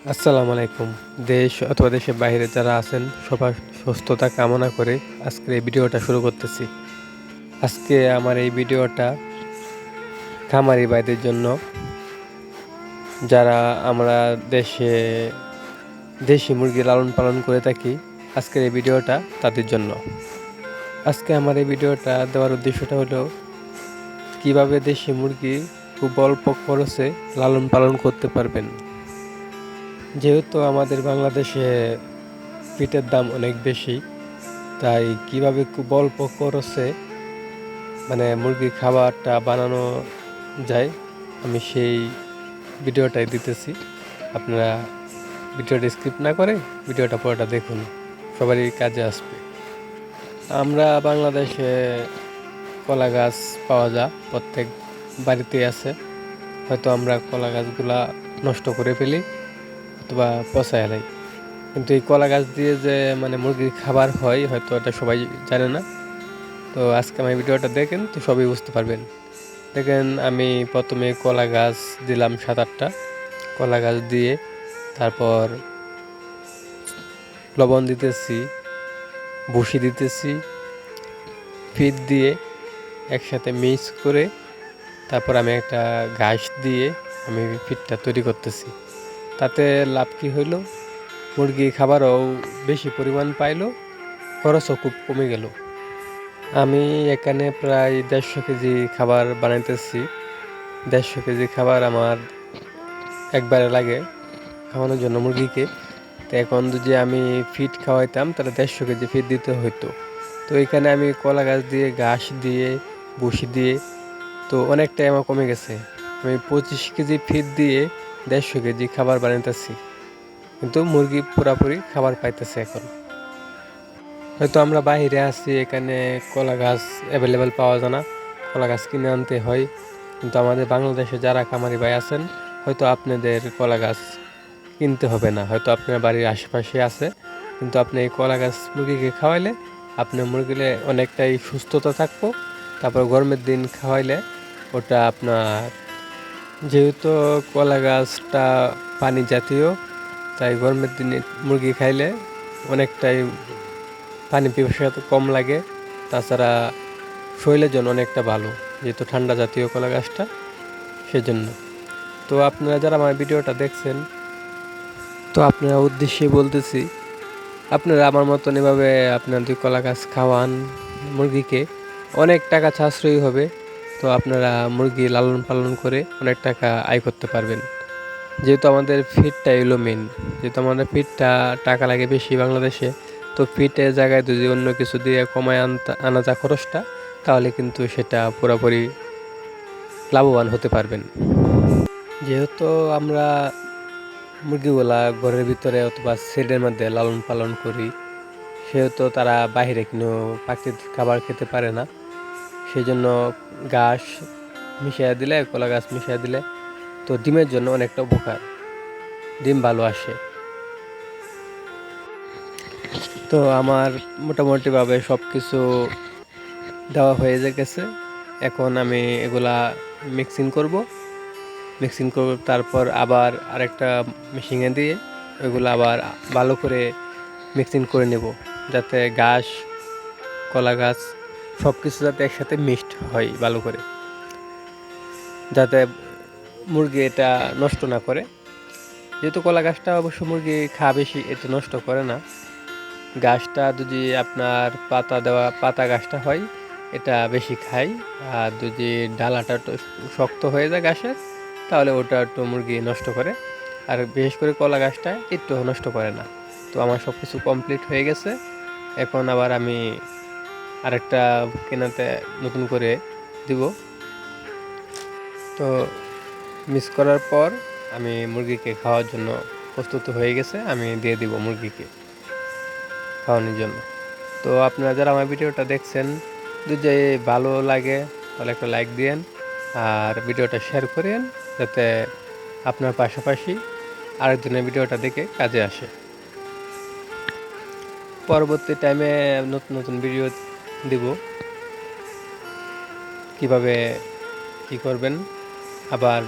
আসসালামু আলাইকুম। দেশ অথবা দেশের বাইরে যারা আছেন সবার সুস্থতা কামনা করে আজকের এই ভিডিওটা শুরু করতেছি। আজকে আমার এই ভিডিওটা খামারি ভাইদের জন্য, যারা আমরা দেশে দেশি মুরগি লালন পালন করে থাকি। আজকের এই ভিডিওটা তাদের জন্য। আজকে আমার এই ভিডিওটা দেওয়ার উদ্দেশ্যটা হলো কিভাবে দেশি মুরগি খুব অল্প খরচে লালন পালন করতে পারবেন। যেহেতু আমাদের বাংলাদেশে ফিটের দাম অনেক বেশি, তাই কিভাবে খুব অল্প খরচে মুরগির খাবারটা বানানো যায়, আমি সেই ভিডিওটাই দিতেছি। আপনারা ভিডিওটা স্কিপ না করে ভিডিওটা পুরোটা দেখুন, সবারই কাজে আসবে। আমরা বাংলাদেশে কলা গাছ পাওয়া যায়, প্রত্যেক বাড়িতেই আছে। হয়তো আমরা কলা গাছগুলা নষ্ট করে ফেলি অথবা পচায় ফেলাই, কিন্তু এই কলা গাছ দিয়ে যে মুরগির খাবার হয় হয়তো এটা সবাই জানে না। তো আজকে আমার ভিডিওটা দেখেন তো সবই বুঝতে পারবেন। দেখেন, আমি প্রথমে কলা গাছ দিলাম 7-8টা কলা গাছ দিয়ে, তারপর লবণ দিতেছি, ভুসি দিতেছি, ফিড দিয়ে একসাথে মিক্স করে তারপর আমি একটা ঘাস দিয়ে আমি ফিডটা তৈরি করতেছি। তাতে লাভ কী হইল, মুরগি খাবারও বেশি পরিমাণ পাইলো, খরচও খুব কমে গেল। আমি এখানে প্রায় 150 কেজি খাবার বানাইতেছি। 150 কেজি খাবার আমার একবারে লাগে খাওয়ানোর জন্য মুরগিকে। তো এখন যদি আমি ফিড খাওয়াইতাম তাহলে 150 কেজি ফিড দিতে হতো। তো এখানে আমি কলা গাছ দিয়ে, ঘাস দিয়ে, ভুসি দিয়ে তো অনেকটাই আমার কমে গেছে। আমি 25 কেজি ফিড দিয়ে 150 কেজি খাবার বানাইতেছি, কিন্তু মুরগি পুরাপুরি খাবার পাইতেছে এখন। হয়তো আমরা বাইরে আছি, এখানে কলা গাছ অ্যাভেলেবেল পাওয়া যায় না, কলা গাছ কিনে আনতে হয়। কিন্তু আমাদের বাংলাদেশে যারা খামারি ভাই আছেন, হয়তো আপনাদের কলা গাছ কিনতে হবে না, হয়তো আপনার বাড়ির আশেপাশে আছে। কিন্তু আপনি এই কলা গাছ মুরগিকে খাওয়াইলে আপনার মুরগিলে অনেকটাই সুস্থতা থাকবো। তারপর গরমের দিন খাওয়াইলে ওটা আপনার, যেহেতু কলা গাছটা পানি জাতীয়, তাই গরমের দিনে মুরগি খাইলে অনেকটাই পানি পিপাসা কম লাগে। তাছাড়া শরীরের জন্য অনেকটা ভালো, যেহেতু ঠান্ডা জাতীয় কলা গাছটা, সেজন্য। তো আপনারা যারা আমার ভিডিওটা দেখছেন, তো আপনারা উদ্দেশ্যে বলতেছি, আপনারা আমার মতন এভাবে আপনাদের কলা গাছ খাওয়ান মুরগিকে, অনেক টাকা সাশ্রয়ী হবে। তো আপনারা মুরগি লালন পালন করে অনেক টাকা আয় করতে পারবেন। যেহেতু আমাদের ফিডটা এলো মেন, যেহেতু আমাদের ফিডটা টাকা লাগে বেশি বাংলাদেশে, তো ফিটের জায়গায় যদি অন্য কিছু দিয়ে কমায় আনা যায় খরচটা, তাহলে কিন্তু সেটা পুরোপুরি লাভবান হতে পারবেন। যেহেতু আমরা মুরগিগুলা ঘরের ভিতরে অথবা শেডের মধ্যে লালন পালন করি, সেহেতু তারা বাইরে কোনো প্রাকৃতিক খাবার খেতে পারে না। সেই জন্য ঘাস মিশিয়ে দিলে, কলা গাছ মিশিয়ে দিলে তো ডিমের জন্য অনেকটা উপকার, ডিম ভালো আসে। তো আমার মোটামুটিভাবে সব কিছু দেওয়া হয়ে গেছে। এখন আমি এগুলা মিক্সিং করব, তারপর আবার আরেকটা মেশিনে দিয়ে ওইগুলো আবার ভালো করে মিক্সিং করে নেব, যাতে ঘাস, কলা গাছ সব কিছু যাতে একসাথে মিক্সড হয় ভালো করে, যাতে মুরগি এটা নষ্ট না করে। যেহেতু কলা গাছটা অবশ্য মুরগি খাওয়া বেশি, এটা নষ্ট করে না। গাছটা যদি আপনার পাতা গাছটা হয়, এটা বেশি খায়। আর যদি ডালাটা একটু শক্ত হয়ে যায় গাছের, তাহলে ওটা একটু মুরগি নষ্ট করে। আর বিশেষ করে কলা গাছটা একটু নষ্ট করে না। তো আমার সব কিছু কমপ্লিট হয়ে গেছে। এখন আবার আমি আরেকটা কেনাতে নতুন করে দিব। তো মিক্স করার পর আমি মুরগিকে খাওয়ার জন্য প্রস্তুত হয়ে গেছে, আমি দিয়ে দিব মুরগিকে খাওয়ানোর জন্য। তো আপনারা যারা আমার ভিডিওটা দেখছেন, যদি ভালো লাগে তাহলে একটা লাইক দিয়েন, আর ভিডিওটা শেয়ার করেন, যাতে আপনার পাশাপাশি আরেকজনের ভিডিওটা দেখে কাজে আসে। পরবর্তী টাইমে নতুন নতুন ভিডিও দিব, কিভাবে কি করবেন। আবার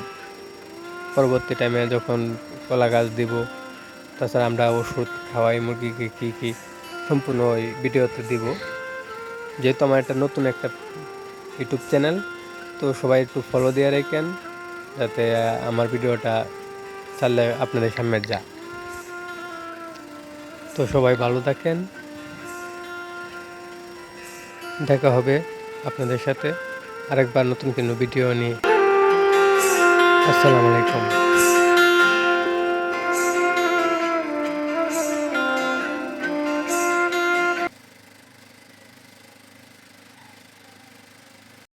পরবর্তী টাইমে যখন কলা গাছ দিব, তাছাড়া আমরা ওষুধ খাওয়াই মুরগিকে কী কী সম্পূর্ণ ওই ভিডিওতে দিব। যেহেতু আমার একটা নতুন একটা ইউটিউব চ্যানেল, তো সবাই একটু ফলো দিয়ে রাখেন যাতে আমার ভিডিওটা ছাড়লে আপনাদের সামনে যায়। তো সবাই ভালো থাকেন, দেখা হবে আপনাদের সাথে আরেকবার নতুন কোনো ভিডিও নিয়ে। আসসালামু আলাইকুম।